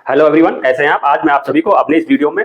Hello everyone, कैसे हैं आप। आज मैं आप सभी को अपने इस वीडियो में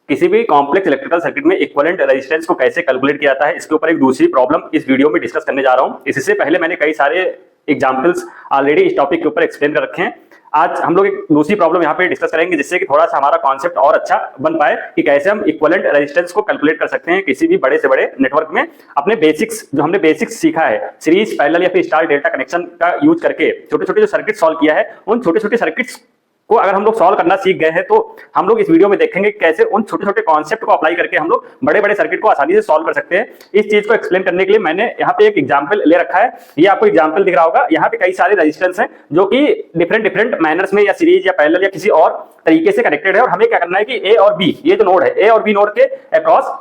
किसी भी कॉम्प्लेक्स इलेक्ट्रिकल सर्किट में इक्विवेलेंट रेजिस्टेंस को कैसे कैलकुलेट किया जाता है, इसके ऊपर एक दूसरी प्रॉब्लम इस वीडियो में डिस्कस करने जा रहा हूं। इससे पहले मैंने कई सारे एग्जांपल्स ऑलरेडी इस टॉपिक के ऊपर एक्सप्लेन कर रखे हैं। आज हम लोग एक दूसरी प्रॉब्लम यहाँ पे डिस्कस करेंगे, जिससे कि थोड़ा सा हमारा कॉन्सेप्ट और अच्छा बन पाए कि कैसे हम इक्विवेलेंट रेजिस्टेंस को कैलकुलेट कर सकते हैं किसी भी बड़े से बड़े नेटवर्क में। अपने बेसिक्स जो हमने बेसिक्स सीखा है सीरीज, पैरेलल या फिर स्टार डेल्टा कनेक्शन का यूज करके छोटे छोटे जो सर्किट सॉल्व किया है, उन छोटे छोटे सर्किट्स को अगर हम लोग सॉल्व करना सीख गए हैं तो हम लोग इस वीडियो में देखेंगे कैसे उन छोटे छोटे कॉन्सेप्ट को अप्लाई करके हम लोग बड़े बड़े सर्किट को आसानी से सॉल्व कर सकते हैं। इस चीज को एक्सप्लेन करने के लिए मैंने यहाँ पे एक एग्जांपल ले रखा है। ये आपको एग्जांपल दिख रहा होगा। यहाँ पे कई सारे रेजिस्टेंस हैं जो कि डिफरेंट मैनर्स में या सीरीज या पैरेलल या किसी और तरीके से कनेक्टेड है, और हमें क्या करना है कि ए और बी, ये जो नोड है ए और बी नोड के अक्रॉस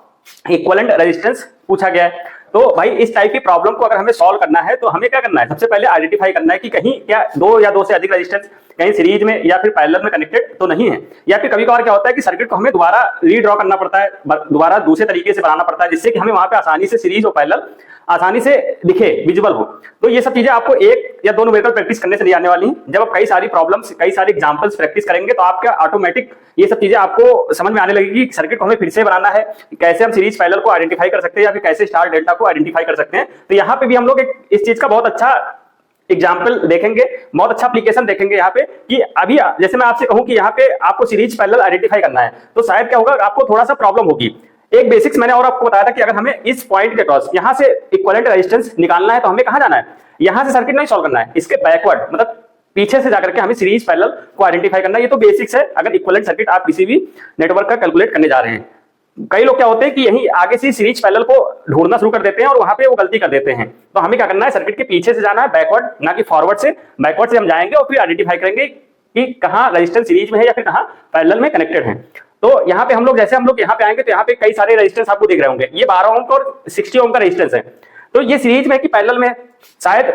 इक्विवेलेंट रेजिस्टेंस पूछा गया है। तो भाई इस टाइप की प्रॉब्लम को अगर हमें सॉल्व करना है तो हमें क्या करना है, सबसे पहले आइडेंटिफाई करना है कि कहीं क्या दो या दो से अधिक रेजिस्टेंस कहीं सीरीज में या फिर पैरेलल में कनेक्टेड तो नहीं है। या फिर कभी कभार क्या होता है कि सर्किट को हमें दोबारा रीड्रॉ करना पड़ता है, दोबारा दूसरे तरीके से बनाना पड़ता है, जिससे कि हमें वहां पे आसानी से सीरीज और पैरेलल आसानी से दिखे, विजुअल हो। तो ये सब चीजें आपको एक या दो न्यूमेरिकल प्रैक्टिस करने से नहीं आने वाली। जब आप कई सारी प्रॉब्लम्स, कई सारे एग्जांपल्स प्रैक्टिस करेंगे तो आपका ऑटोमेटिक ये सब चीजें आपको समझ में आने लगेगी कि सर्किट को हमें फिर से बनाना है, कैसे हम सीरीज पैरेलल को आइडेंटिफाई कर सकते हैं या फिर कैसे स्टार डेल्टा को आइडेंटिफाई कर सकते हैं। तो यहाँ पे भी हम लोग इस चीज का बहुत अच्छा एग्जाम्पल देखेंगे, बहुत अच्छा एप्लीकेशन देखेंगे यहाँ पे कि अभी जैसे मैं आपसे कहूं कि यहाँ पे आपको सीरीज पैरेलल आइडेंटिफाई करना है तो शायद क्या होगा, आपको थोड़ा सा प्रॉब्लम होगी। एक बेसिक्स मैंने और आपको बताया था कि अगर हमें इस पॉइंट के क्रॉस यहां से इक्विवेलेंट रेजिस्टेंस निकालना है तो हमें कहां जाना है, यहां से सर्किट नहीं सॉल्व करना है, इसके बैकवर्ड मतलब पीछे से जाकर के हमें सीरीज पैरेलल को आइडेंटिफाई करना है। ये तो बेसिक्स है अगर इक्विवेलेंट सर्किट आप किसी भी नेटवर्क का कैलकुलेट करने जा रहे हैं। कई लोग क्या होते हैं कि यही आगे से सीरीज पैरेलल को ढूंढना शुरू कर देते हैं और वहां पे वो गलती कर देते हैं। तो हमें क्या करना है, सर्किट के पीछे से जाना है, बैकवर्ड ना कि फॉरवर्ड से। बैकवर्ड से हम जाएंगे और फिर आइडेंटिफाई करेंगे कि कहां रेजिस्टेंस सीरीज में है या फिर कहां पैरेलल में कनेक्टेड है। तो यहाँ पे हम लोग जैसे हम लोग यहाँ पे आएंगे तो यहाँ पे कई सारे रेजिस्टेंस आपको दिख रहे होंगे। ये 12 ओम का और 60 ओम का रेजिस्टेंस है। तो ये सीरीज में कि पैरेलल में, शायद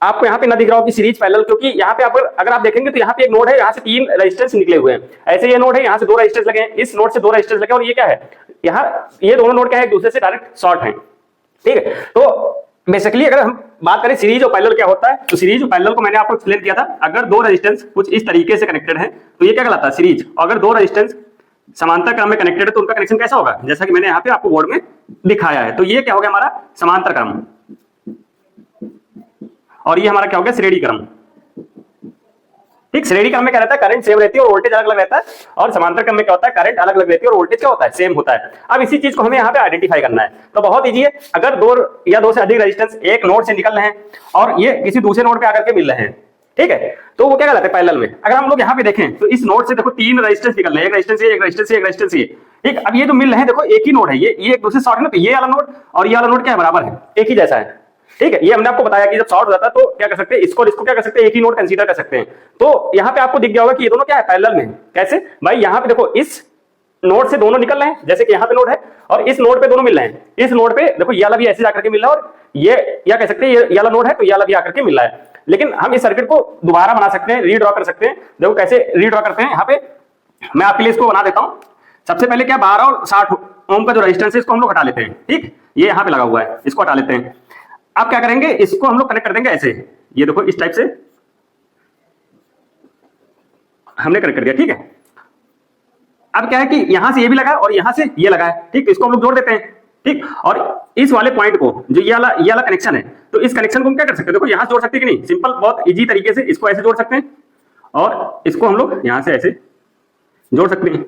आपको यहाँ पे ना दिख रहा हो कि सीरीज पैरेलल, क्योंकि यहाँ पे अगर आप देखेंगे तो यहाँ पे एक नोड है, यहाँ से 3 रेजिस्टेंस निकले हुए हैं। ऐसे ये नोड है, यहाँ से 2 रेजिस्टेंस लगे हैं, इस नोड से 2 रेजिस्टेंस लगे, और ये क्या है, यहाँ ये दोनों नोड क्या है, एक दूसरे से डायरेक्ट शॉर्ट है। ठीक है, तो बेसिकली अगर हम बात करें सीरीज और पैरेलल क्या होता है, तो सीरीज और पैरेलल को मैंने आपको एक्सप्लेन किया था। अगर 2 रेजिस्टेंस कुछ इस तरीके से कनेक्टेड है तो ये क्या कहलाता है, सीरीज। अगर 2 रेजिस्टेंस समांतर क्रम में कनेक्टेड है तो उनका कनेक्शन कैसा होगा, जैसा कि मैंने यहाँ पे आपको बोर्ड में दिखाया है। तो ये क्या हो गया हमारा समांतर क्रम, और ये हमारा क्या हो गया श्रेणी क्रम। ठीक, श्रेणी क्रम में क्या रहता है, करंट सेम रहती है और वोल्टेज अलग अलग रहता है, और समांतर क्रम में क्या होता है, करंट अलग अलग रहती है और वोल्टेज क्या होता है, सेम होता है। अब इसी चीज को हमें यहाँ पे आइडेंटिफाई करना है। तो बहुत इजी है, अगर 2 या 2 से अधिक रेजिस्टेंस एक नोड से निकल रहे हैं और ये किसी दूसरे नोड पे आकर के मिल रहे हैं, ठीक है, तो वो क्या कहलाते हैं, पैरेलल में। अगर हम लोग यहाँ पे देखें तो इस नोड से देखो 3 रेजिस्टेंस निकल रहे हैं, एक रेजिस्टेंस ये, एक रेजिस्टेंस ये, एक रेजिस्टेंस ये। ठीक, अब ये जो मिल रहे हैं देखो एक ही नोड है, ये एक दूसरे से शॉर्ट है ना, तो ये वाला नोड और ये वाला नोड क्या है, बराबर है, एक ही जैसा है। ठीक है, ये हमने आपको बताया कि जब शॉर्ट हो जाता है तो क्या कर सकते हैं, इसको और इसको क्या कर सकते हैं, एक ही नोड कंसीडर कर सकते हैं। तो यहाँ पे आपको दिख गया होगा कि ये दोनों क्या है, पैरेलल में। कैसे भाई, यहाँ पे देखो इस नोड से दोनों निकल रहे हैं, जैसे कि यहाँ पे नोड है और इस नोड पे दोनों मिल रहे हैं। इस नोड पे देखो ये वाला भी ऐसे जाकर के मिल रहा है, और ये या कह सकते हैं ये वाला नोड है तो ये वाला भी आकर के मिल रहा है। लेकिन हम इस सर्किट को दोबारा बना सकते हैं, रीड्रॉ कर सकते हैं। देखो कैसे रीड्रॉ करते हैं, यहाँ पे मैं आपके लिए इसको बना देता हूँ। सबसे पहले क्या, 12 और 60 ओम का जो रेजिस्टेंस है इसको हम लोग हटा लेते हैं। ठीक, ये यहाँ पे लगा हुआ है, इसको हटा लेते हैं। अब क्या करेंगे, इसको हम लोग कनेक्ट कर देंगे ऐसे, ये देखो इस टाइप से हमने कनेक्ट कर दिया। ठीक है, अब क्या है कि यहां से ये भी लगा और यहां से ये लगा है। ठीक, इसको हम लोग जोड़ देते हैं। ठीक, और इस वाले पॉइंट को जो ये वाला कनेक्शन है, तो इस कनेक्शन को हम क्या कर सकते हैं, देखो यहां से जोड़ सकते हैं कि नहीं, सिंपल, बहुत इजी तरीके से इसको ऐसे जोड़ सकते हैं और इसको हम लोग यहां से ऐसे जोड़ सकते हैं।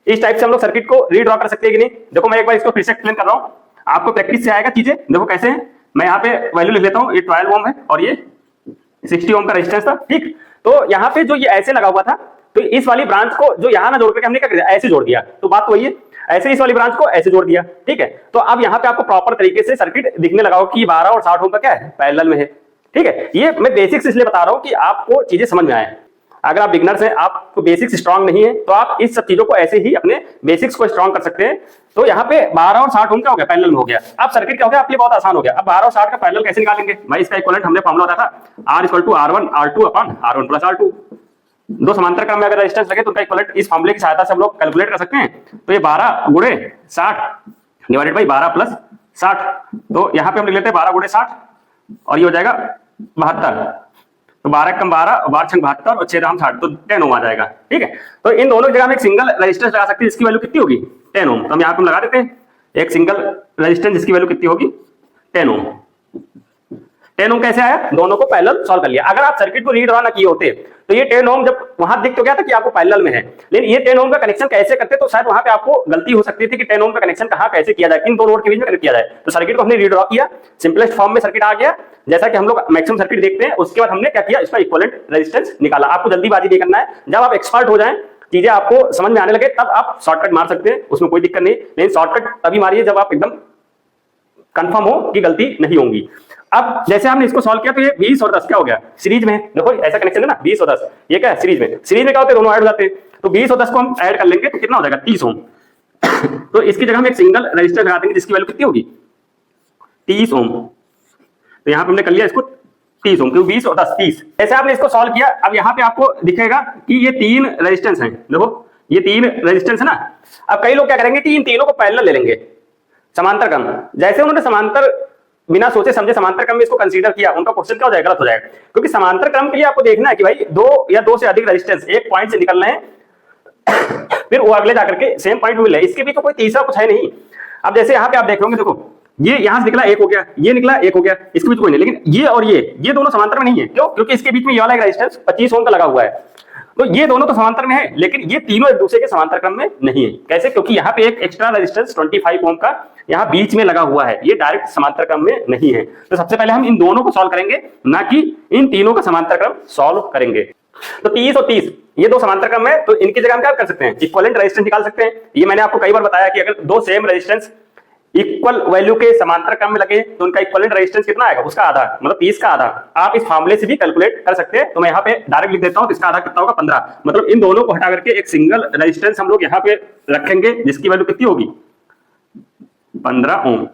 इस टाइप से हम लोग सर्किट को रीड्रॉ कर सकते हैं कि नहीं। देखो मैं एक बार इसको फिर से एक्सप्लेन कर रहा हूं, आपको प्रैक्टिस से आएगा चीजें। देखो कैसे है, मैं यहाँ पे वैल्यू लिख लेता हूँ, ये 12 ओम है और ये 60 ओम का रेजिस्टेंस था। ठीक, तो यहाँ पे जो ये ऐसे लगा हुआ था, तो इस वाली ब्रांच को जो यहाँ ना जोड़ करके हमने क्या कर दिया, ऐसे जोड़ दिया। तो बात तो वही है, ऐसे इस वाली ब्रांच को ऐसे जोड़ दिया। ठीक है, तो अब यहाँ पे आपको प्रॉपर तरीके से सर्किट दिखने लगा हो कि 12 और 60 ओम का क्या है, पैरेलल में है। ठीक है, ये मैं बेसिक्स इसलिए बता रहा हूँ कि आपको चीजें समझ में आए। अगर आप बिगनर्स हैं, आपको बेसिक्स स्ट्रांग नहीं है, तो आप इस सब चीजों को ऐसे ही अपने बेसिक्स को स्ट्रांग कर सकते हैं। तो यहाँ पे 12 और 60 ओम क्या हो गया, पैरेलल में हो गया। अब सर्किट क्या हो गया, आपके लिए बहुत आसान हो गया। अब 12 और 60 का पैरेलल कैसे निकालेंगे भाई, इसका इक्विवेलेंट हमने फॉर्मूला बताया था, R = R1 R2 / R1 + R2। 2 समांतर क्रम में अगर रेजिस्टेंस लगे तो उनका इक्विवेलेंट इस फॉर्मूले की सहायता से हम लोग कैलकुलेट कर सकते हैं। तो ये 12 × 60 डिवाइडेड बाई 12 + 60, तो यहाँ पे हम लिख लेते हैं 12 × 60 और ये हो जाएगा 72। तो 12 कम 12, 12 छंग 72 और 6 दाम 60, तो 10 ओम आ जाएगा। ठीक है, तो इन दोनों की जगह हम एक सिंगल रेजिस्टेंस लगा सकते हैं, इसकी वैल्यू कितनी होगी 10 ओम। तो हम यहाँ पे लगा देते हैं एक सिंगल रेजिस्टेंस जिसकी वैल्यू कितनी होगी 10 ओम। 10 ओम कैसे आया, दोनों को पैरेलल सॉल्व कर लिया। अगर आप सर्किट को रीड्रॉ ना किए होते तो ये 10 ओम जब वहां दिख तो गया था कि आपको पैरेलल में है, लेकिन ये 10 ओम का कनेक्शन कैसे करते तो शायद वहां पे आपको गलती हो सकती थी कि 10 ओम का कनेक्शन कहां कैसे किया जाए, इन दो नोड के बीच में कनेक्ट किया जाए। तो सर्किट को हमने रीड्रॉ किया, सिंपलेस्ट फॉर्म में सर्किट आ गया, जैसा कि हम लोग मैक्सिमम सर्किट देखते हैं। उसके बाद हमने क्या किया, इसका इक्विवेलेंट रेजिस्टेंस निकाला। आपको जल्दीबाजी नहीं करना है, जब आप एक्सपर्ट हो जाएं, चीजें आपको समझ में आने लगे, तब आप शॉर्टकट मार सकते हैं, उसमें कोई दिक्कत नहीं। लेकिन शॉर्टकट तभी मारिए जब आप एकदम कंफर्म हो कि गलती नहीं होगी। अब जैसे हमने इसको सॉल्व किया तो ये 20 और 10 क्या हो गया, सीरीज में। देखो ऐसा कनेक्शन है ना, 20 और 10 ये क्या है, सीरीज में। सीरीज में क्या होते हैं, दोनों ऐड हो जाते हैं। तो 20 और 10 को हम ऐड कर लेंगे तो कितना हो जाएगा 30 ओम। तो इसकी जगह हम एक सिंगल रजिस्टर लगा देंगे जिसकी वैल्यू कितनी होगी 30 ओम। तो यहाँ पे हमने कर लिया इसको 30 ओम, क्योंकि 20 और 10 30। ऐसे आपने इसको सॉल्व किया। अब यहाँ पे आपको दिखेगा कि ये 3 रेजिस्टेंस हैं। देखो ये 3 रेजिस्टेंस है ना। अब कई लोग क्या करेंगे कि इन तीनों को पैरेलल ले लेंगे, समांतर क्रम। जैसे उन्होंने समांतर बिना सोचे समझे समांतर क्रम में इसको कंसीडर किया, उनका क्वेश्चन क्या हो जाएगा, गलत हो जाएगा। क्योंकि समांतर क्रम के लिए आपको देखना है कि भाई 2 या 2 से अधिक रेजिस्टेंस एक पॉइंट से निकल रहे हैं फिर वो अगले जाकर के सेम पॉइंट में मिले, इसके भी तो कोई तीसरा कुछ है नहीं। अब जैसे यहाँ पे आप देख लोगे, देखो ये यहां से निकला एक हो गया, ये निकला एक हो गया, इसके बीच कोई नहीं। लेकिन ये और ये दोनों समांतर में नहीं है। क्यों, क्योंकि इसके बीच में ये वाला रेजिस्टेंस 25 ओम का लगा हुआ है। तो ये दोनों तो समांतर में है, लेकिन ये तीनों एक दूसरे के समांतर क्रम में नहीं है। कैसे, क्योंकि यहाँ पे एक एक्स्ट्रा रेजिस्टेंस 25 ओम का यहाँ बीच में लगा हुआ है, ये डायरेक्ट समांतर क्रम में नहीं है। तो सबसे पहले हम इन दोनों को सॉल्व करेंगे, ना कि इन तीनों का समांतर क्रम सॉल्व करेंगे। तो 30 और 30 ये दो समांतर क्रम है, तो इनकी जगह हम क्या कर सकते हैं, इक्विवेलेंट रेजिस्टेंस निकाल सकते हैं। ये मैंने आपको कई बार बताया कि अगर दो सेम रेजिस्टेंस इक्वल वैल्यू के समांतर क्रम में लगे तो उनका इक्विवेलेंट रेजिस्टेंस कितना आएगा, उसका आधा, मतलब 30 का आधा। आप इस फार्मूले से भी कैलकुलेट कर सकते हैं। तो मैं यहाँ पे डायरेक्ट लिख देता हूँ, इसका आधा कितना होगा 15। मतलब इन दोनों को हटा करके एक सिंगल रेजिस्टेंस हम लोग यहाँ पे रखेंगे जिसकी वैल्यू कितनी होगी 15 ओम।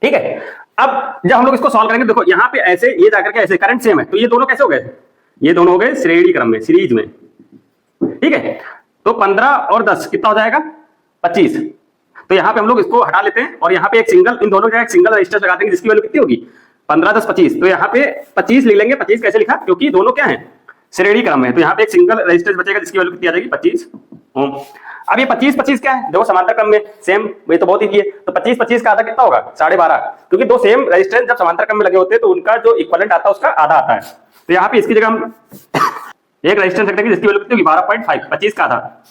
ठीक है, अब जब हम लोग इसको सॉल्व करेंगे, देखो यहाँ पे ऐसे ये जाकर के ऐसे करंट सेम है, तो ये दोनों कैसे हो गए, ये दोनों हो गए श्रेणी क्रम में, सीरीज में। ठीक है, तो 15 और 10 कितना हो जाएगा 25। तो यहाँ पे हम लोग इसको हटा लेते हैं और यहाँ पे एक सिंगल, इन दोनों के एक सिंगल रजिस्टर लगा देंगे जिसकी वैल्यू कितनी होगी 15 10 25। तो यहाँ पे 25 लिख लेंगे। 25 कैसे लिखा, क्योंकि दोनों क्या है, श्रेणी क्रम है। तो यहाँ पे एक सिंगल रजिस्टर बचेगा जिसकी वैल्यू कितनी आ जाएगी 25 ओम। अब ये 25 25 क्या है, देखो समांतर क्रम में सेम, ये तो बहुत इजी है। तो 25 25 का आधा कितना होगा 12.5, क्योंकि दो सेम रेजिस्टेंस जब समांतर क्रम में लगे होते हैं तो उनका जो इक्विवेलेंट आता है उसका आधा आता है। तो यहाँ पे इसकी जगह हम एक रेजिस्टेंस रख देंगे जिसकी वैल्यू कितनी होगी 12.5, 25 का आधा।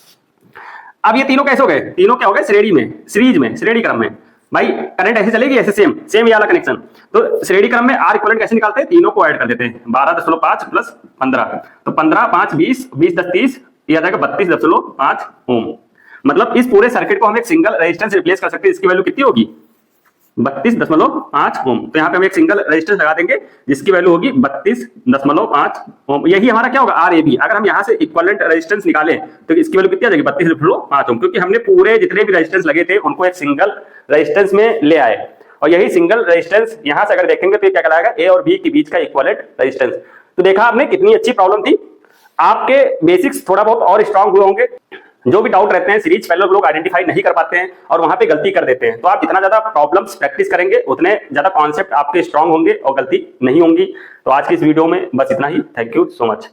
अब ये तीनों कैसे हो गए, तीनों क्या हो गए श्रेणी में, सीरीज में, श्रेणी क्रम में। भाई करंट ऐसे चलेगी, ऐसे सेम सेम ये वाला कनेक्शन। तो श्रेणी क्रम में आर इक्विवेलेंट कैसे निकालते हैं, तीनों को ऐड कर देते हैं, 12.5 प्लस 15, तो 15 5 20, 20 10 30, ये आ जाएगा 32.5 ओम। मतलब इस पूरे सर्किट को हम एक सिंगल रेजिस्टेंस रिप्लेस कर सकते हैं, इसकी वैल्यू कितनी होगी 32.5 ओम। तो यहाँ पे हम एक सिंगल रेजिस्टेंस लगा देंगे जिसकी वैल्यू होगी 32.5 ओम। यही हमारा क्या होगा RAB। अगर हम यहाँ से इक्विवेलेंट रेजिस्टेंस निकालें तो इसकी वैल्यू कितनी आ जाएगी 32.5 ओम, क्योंकि हमने पूरे जितने भी रेजिस्टेंस लगे थे उनको एक सिंगल रेजिस्टेंस में ले आए। और यही सिंगल रेजिस्टेंस यहाँ से अगर देखेंगे तो क्या कहलाएगा, A और B के बीच का इक्विवेलेंट रेजिस्टेंस। तो देखा आपने कितनी अच्छी प्रॉब्लम थी, आपके बेसिक्स थोड़ा बहुत और स्ट्रांग हुए होंगे। जो भी डाउट रहते हैं सीरीज पैरेलल लोग आइडेंटिफाई नहीं कर पाते हैं और वहां पे गलती कर देते हैं। तो आप जितना ज्यादा प्रॉब्लम्स प्रैक्टिस करेंगे उतने ज्यादा कॉन्सेप्ट आपके स्ट्रांग होंगे और गलती नहीं होंगी। तो आज की इस वीडियो में बस इतना ही। Thank you so much.